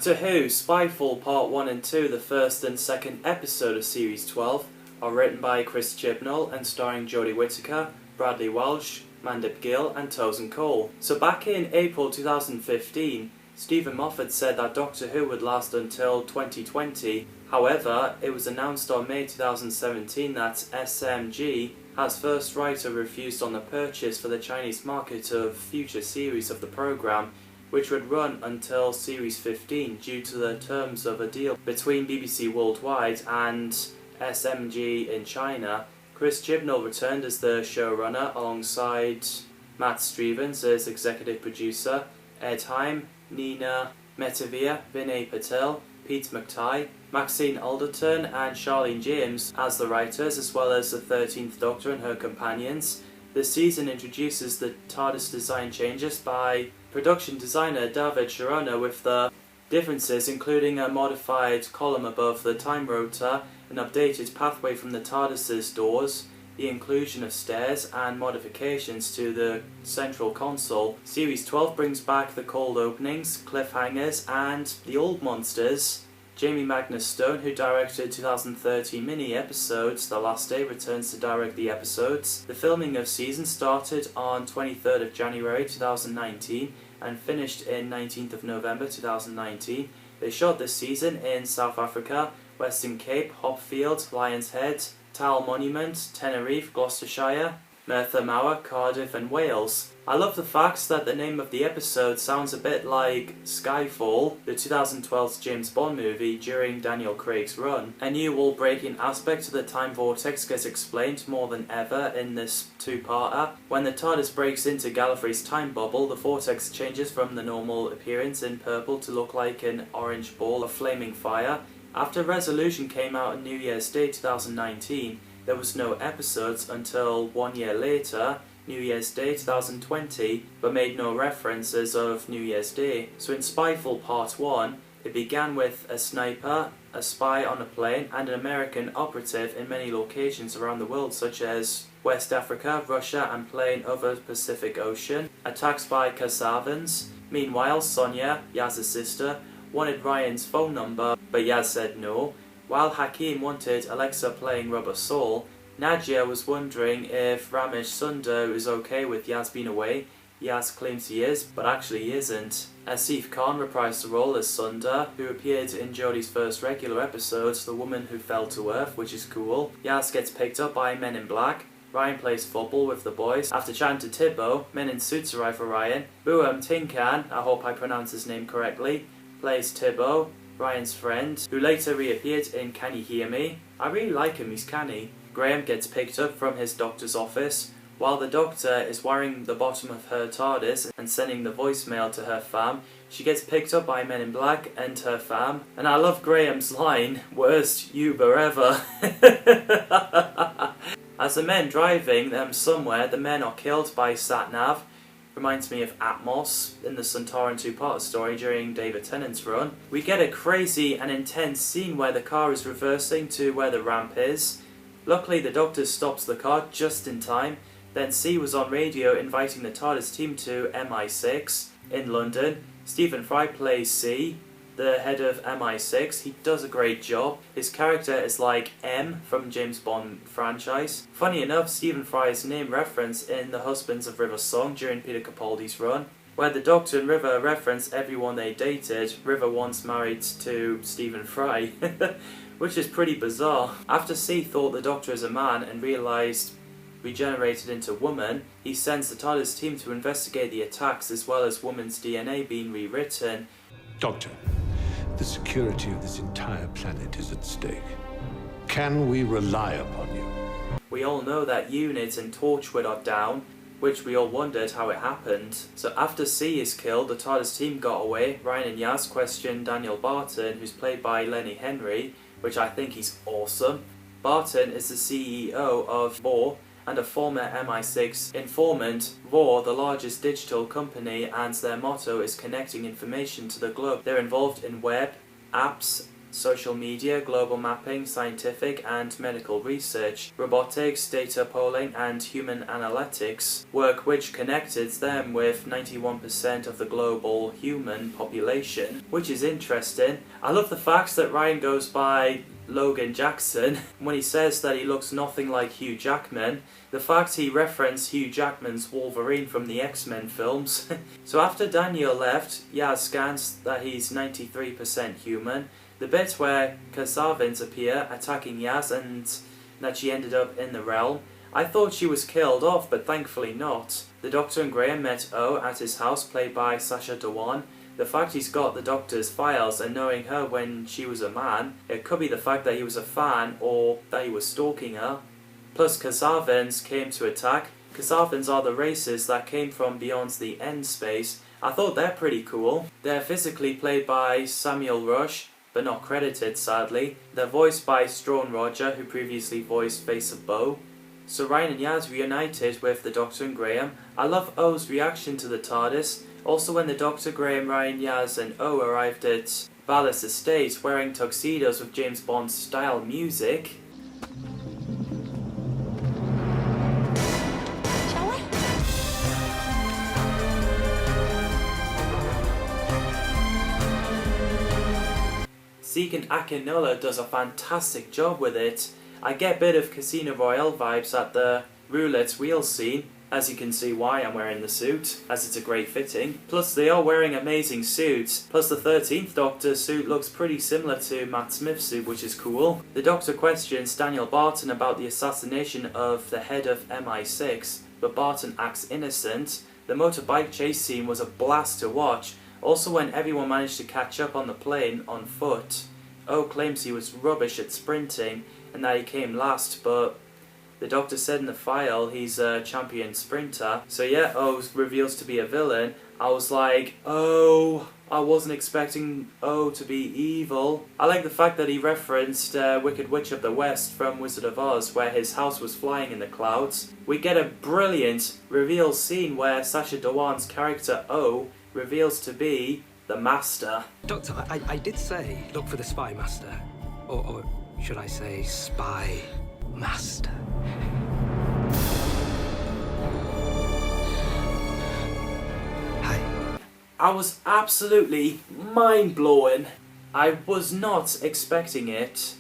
Doctor Who, Spyfall Part 1 and 2, the first and second episode of Series 12, are written by Chris Chibnall and starring Jodie Whittaker, Bradley Walsh, Mandip Gill and Tosin Cole. So back in April 2015, Stephen Moffat said that Doctor Who would last until 2020. However, it was announced on May 2017 that SMG has first right or refused on the purchase for the Chinese market of future series of the programme, which would run until Series 15 due to the terms of a deal between BBC Worldwide and SMG in China. Chris Chibnall returned as the showrunner alongside Matt Stevens as executive producer, Ed Heim, Nina Metavia, Vinay Patel, Pete McTighe, Maxine Alderton and Charlene James as the writers, as well as the 13th Doctor and her companions. This season introduces the TARDIS design changes by production designer David Sharona, with the differences including a modified column above the time rotor, an updated pathway from the TARDIS's doors, the inclusion of stairs and modifications to the central console. Series 12 brings back the cold openings, cliffhangers and the old monsters. Jamie Magnus Stone, who directed 2013 mini-episodes The Last Day, returns to direct the episodes. The filming of season started on 23rd of January 2019 and finished in 19th of November 2019. They shot this season in South Africa, Western Cape, Hopfield, Lions Head, Tal Monument, Tenerife, Gloucestershire, Merthyr Mawr, Cardiff and Wales. I love the fact that the name of the episode sounds a bit like Skyfall, the 2012 James Bond movie during Daniel Craig's run. A new wall-breaking aspect of the time vortex gets explained more than ever in this two-parter. When the TARDIS breaks into Gallifrey's time bubble, the vortex changes from the normal appearance in purple to look like an orange ball of flaming fire. After Resolution came out on New Year's Day 2019, there was no episodes until 1 year later, New Year's Day 2020, but made no references of New Year's Day. So in Spyfall Part 1, it began with a sniper, a spy on a plane, and an American operative in many locations around the world, such as West Africa, Russia, and playing over the Pacific Ocean. Attacks by Kasavans. Meanwhile, Sonia, Yaz's sister, wanted Ryan's phone number, but Yaz said no. While Hakim wanted Alexa playing Rubber Soul, Nadia was wondering if Ramesh Sundar is okay with Yaz being away. Yaz claims he is, but actually he isn't. Asif Khan reprised the role as Sundar, who appeared in Jodie's first regular episode, The Woman Who Fell to Earth, which is cool. Yaz gets picked up by Men in Black. Ryan plays football with the boys. After chatting to Tibbo, men in suits arrive for Ryan. Buam Tinkan, I hope I pronounce his name correctly, plays Tibbo, Ryan's friend, who later reappeared in Can You Hear Me? I really like him, he's canny. Graham gets picked up from his doctor's office. While the doctor is wiring the bottom of her TARDIS and sending the voicemail to her fam, she gets picked up by Men in Black and her fam. And I love Graham's line, "Worst Uber ever." As the men driving them somewhere, the men are killed by Satnav. Reminds me of Atmos in the Centauran two-part story during David Tennant's run. We get a crazy and intense scene where the car is reversing to where the ramp is. Luckily the Doctor stops the car just in time. Then C was on radio inviting the TARDIS team to MI6 in London. Stephen Fry plays C, the head of MI6. He does a great job. His character is like M from James Bond franchise. Funny enough, Stephen Fry's name referenced in The Husbands of River song during Peter Capaldi's run, where the Doctor and River reference everyone they dated. River once married to Stephen Fry, which is pretty bizarre. After C thought the Doctor is a man and realised regenerated into woman, he sends the TARDIS team to investigate the attacks as well as woman's DNA being rewritten. Doctor, the security of this entire planet is at stake. Can we rely upon you? We all know that Unit and Torchwood are down, which we all wondered how it happened. So after C is killed, the TARDIS team got away. Ryan and Yaz question Daniel Barton, who's played by Lenny Henry, which I think he's awesome. Barton is the CEO of Vor and a former MI6 informant. Vor, the largest digital company, and their motto is connecting information to the globe. They're involved in web, apps, social media, global mapping, scientific and medical research, robotics, data polling and human analytics, work which connected them with 91% of the global human population, which is interesting. I love the fact that Ryan goes by Logan Jackson when he says that he looks nothing like Hugh Jackman. The fact he referenced Hugh Jackman's Wolverine from the X-Men films. So after Daniel left, Yaz scans that he's 93% human. The bit where Kasavins appear attacking Yaz and that she ended up in the realm. I thought she was killed off, but thankfully not. The Doctor and Graham met O at his house, played by Sacha Dhawan. The fact he's got the Doctor's files and knowing her when she was a man, it could be the fact that he was a fan or that he was stalking her. Plus Kasavins came to attack. Kasavins are the races that came from beyond the end space. I thought they're pretty cool. They're physically played by Samuel Rush, but not credited sadly. They're voiced by Strawn Roger, who previously voiced Face of Bo. So Ryan and Yaz reunited with the Doctor and Graham. I love O's reaction to the TARDIS. Also when the Doctor, Graham, Ryan, Yaz and O arrived at Valis Estate wearing tuxedos with James Bond style music. Shall we? Segan Akinola does a fantastic job with it. I get a bit of Casino Royale vibes at the roulette wheel scene. As you can see why I'm wearing the suit, as it's a great fitting. Plus they are wearing amazing suits. Plus the 13th Doctor's suit looks pretty similar to Matt Smith's suit, which is cool. The Doctor questions Daniel Barton about the assassination of the head of MI6, but Barton acts innocent. The motorbike chase scene was a blast to watch. Also when everyone managed to catch up on the plane on foot. O claims he was rubbish at sprinting and that he came last, but the Doctor said in the file he's a champion sprinter. So yeah, O reveals to be a villain. I was like, oh, I wasn't expecting O to be evil. I like the fact that he referenced Wicked Witch of the West from Wizard of Oz, where his house was flying in the clouds. We get a brilliant reveal scene where Sacha Dhawan's character O reveals to be the Master. Doctor, I did say look for the Spy Master. Or should I say Spy Master? Hi. I was absolutely mind-blowing. I was not expecting it.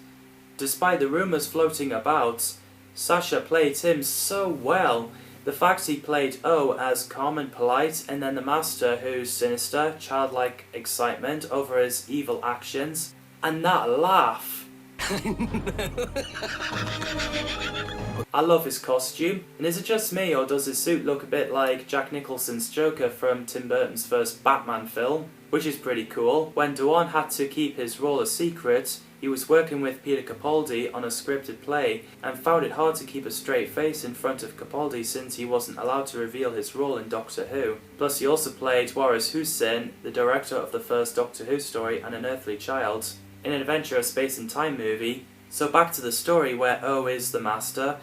Despite the rumours floating about, Sacha played him so well. The fact he played O as calm and polite, and then the Master who's sinister, childlike excitement over his evil actions, and that laugh. I love his costume, and is it just me or does his suit look a bit like Jack Nicholson's Joker from Tim Burton's first Batman film? Which is pretty cool. When Dhawan had to keep his role a secret, he was working with Peter Capaldi on a scripted play and found it hard to keep a straight face in front of Capaldi since he wasn't allowed to reveal his role in Doctor Who. Plus he also played Waris Hussein, the director of the first Doctor Who story and An Earthly Child, in an Adventure of Space and Time movie. So back to the story where O is the Master.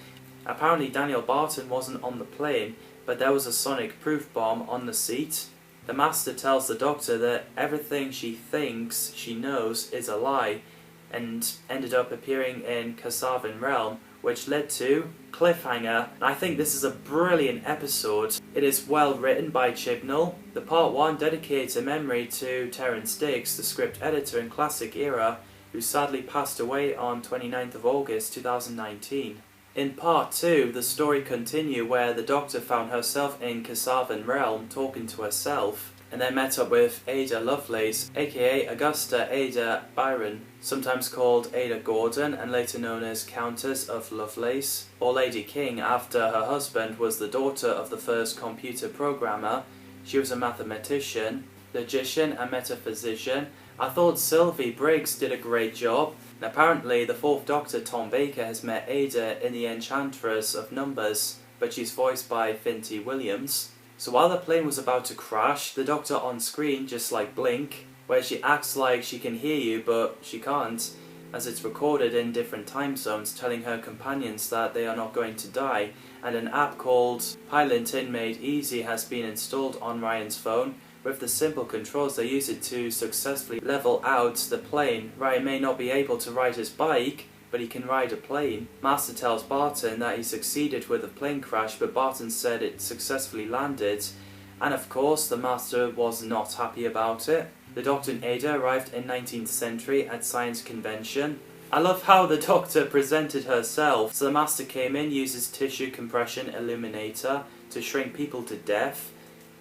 Apparently Daniel Barton wasn't on the plane, but there was a sonic proof bomb on the seat. The Master tells the Doctor that everything she thinks she knows is a lie, and ended up appearing in Kasavin Realm, which led to cliffhanger. And I think this is a brilliant episode. It is well written by Chibnall. The part 1 dedicates a memory to Terence Diggs, the script editor in Classic Era, who sadly passed away on 29th of August 2019. In part 2, the story continues where the Doctor found herself in Kasavin Realm talking to herself, and then met up with Ada Lovelace, aka Augusta Ada Byron, sometimes called Ada Gordon and later known as Countess of Lovelace, or Lady King after her husband was the daughter of the first computer programmer. She was a mathematician, logician and metaphysician. I thought Sylvie Briggs did a great job. And apparently the 4th Doctor Tom Baker has met Ada in the Enchantress of Numbers, but she's voiced by Finty Williams. So while the plane was about to crash, the Doctor on screen, just like Blink, where she acts like she can hear you but she can't, as it's recorded in different time zones, telling her companions that they are not going to die, and an app called Piloting Made Easy has been installed on Ryan's phone, With the simple controls, they use it to successfully level out the plane. Ryan may not be able to ride his bike, but he can ride a plane. Master tells Barton that he succeeded with a plane crash, but Barton said it successfully landed. And of course, the Master was not happy about it. The Doctor and Ada arrived in 19th century at Science Convention. I love how the Doctor presented herself. So the Master came in, uses tissue compression illuminator to shrink people to death.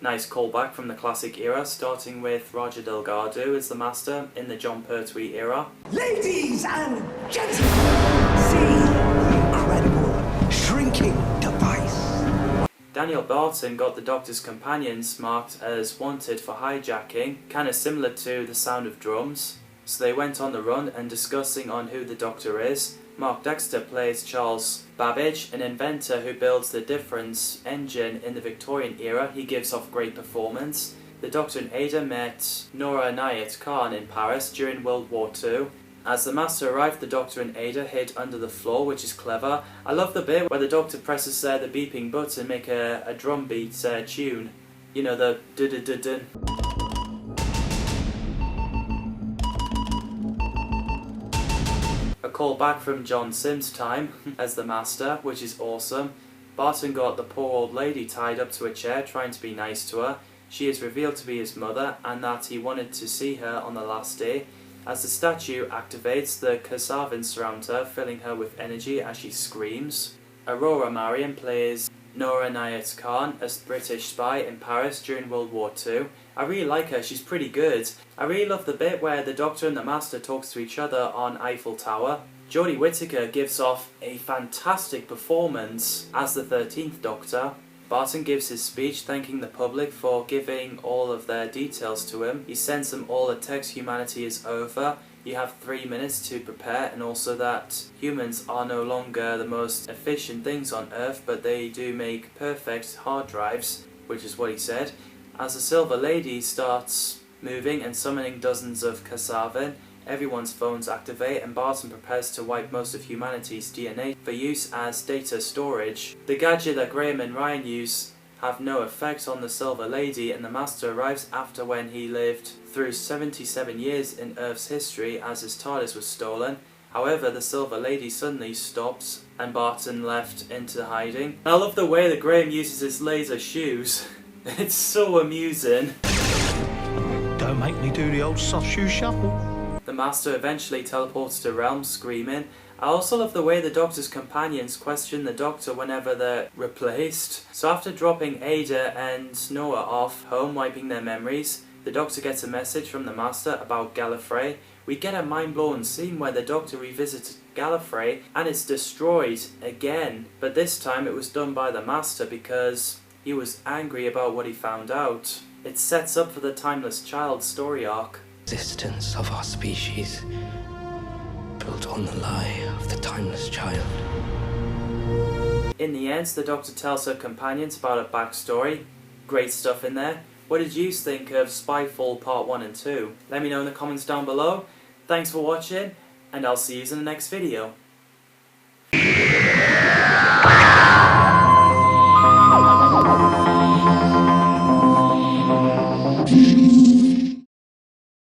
Nice callback from the classic era, starting with Roger Delgado as the Master in the John Pertwee era. Ladies and gentlemen, see the incredible shrinking device. Daniel Barton got the Doctor's companions marked as wanted for hijacking, kinda similar to The Sound of Drums. So they went on the run and discussing on who the Doctor is. Mark Dexter plays Charles Babbage, an inventor who builds the difference engine in the Victorian era. He gives off great performance. The Doctor and Ada met Nora Nayat Khan in Paris during World War II. As the Master arrived, the Doctor and Ada hid under the floor, which is clever. I love the bit where the Doctor presses the beeping button, make a drum beat tune. You know, the du-du-du-dun. A call back from John Sims' time as the Master, which is awesome. Barton got the poor old lady tied up to a chair, trying to be nice to her. She is revealed to be his mother, and that he wanted to see her on the last day. As the statue activates, the Kasavins surround her, filling her with energy as she screams. Aurora Marion plays Nora Nayat Khan, a British spy in Paris during World War II. I really like her, she's pretty good. I really love the bit where the Doctor and the Master talks to each other on Eiffel Tower. Jodie Whittaker gives off a fantastic performance as the 13th Doctor. Barton gives his speech thanking the public for giving all of their details to him. He sends them all a text: humanity is over. You have 3 minutes to prepare, and also that humans are no longer the most efficient things on Earth, but they do make perfect hard drives, which is what he said. As the Silver Lady starts moving and summoning dozens of Kasavin, everyone's phones activate, and Barton prepares to wipe most of humanity's DNA for use as data storage. The gadget that Graham and Ryan use have no effect on the Silver Lady, and the Master arrives after when he lived through 77 years in Earth's history as his TARDIS was stolen. However, the Silver Lady suddenly stops and Barton left into hiding. I love the way that Graham uses his laser shoes. It's so amusing. Don't make me do the old soft shoe shuffle. The Master eventually teleports to Realm, screaming. I also love the way the Doctor's companions question the Doctor whenever they're replaced. So after dropping Ada and Noah off home, wiping their memories, the Doctor gets a message from the Master about Gallifrey. We get a mind-blowing scene where the Doctor revisits Gallifrey and it's destroyed again. But this time it was done by the Master because he was angry about what he found out. It sets up for the Timeless Child story arc. Existence of our species, built on the lie of the Timeless Child. In the end, the Doctor tells her companions about her backstory. Great stuff in there. What did you think of Spyfall Part 1 and 2? Let me know in the comments down below. Thanks for watching, and I'll see you in the next video.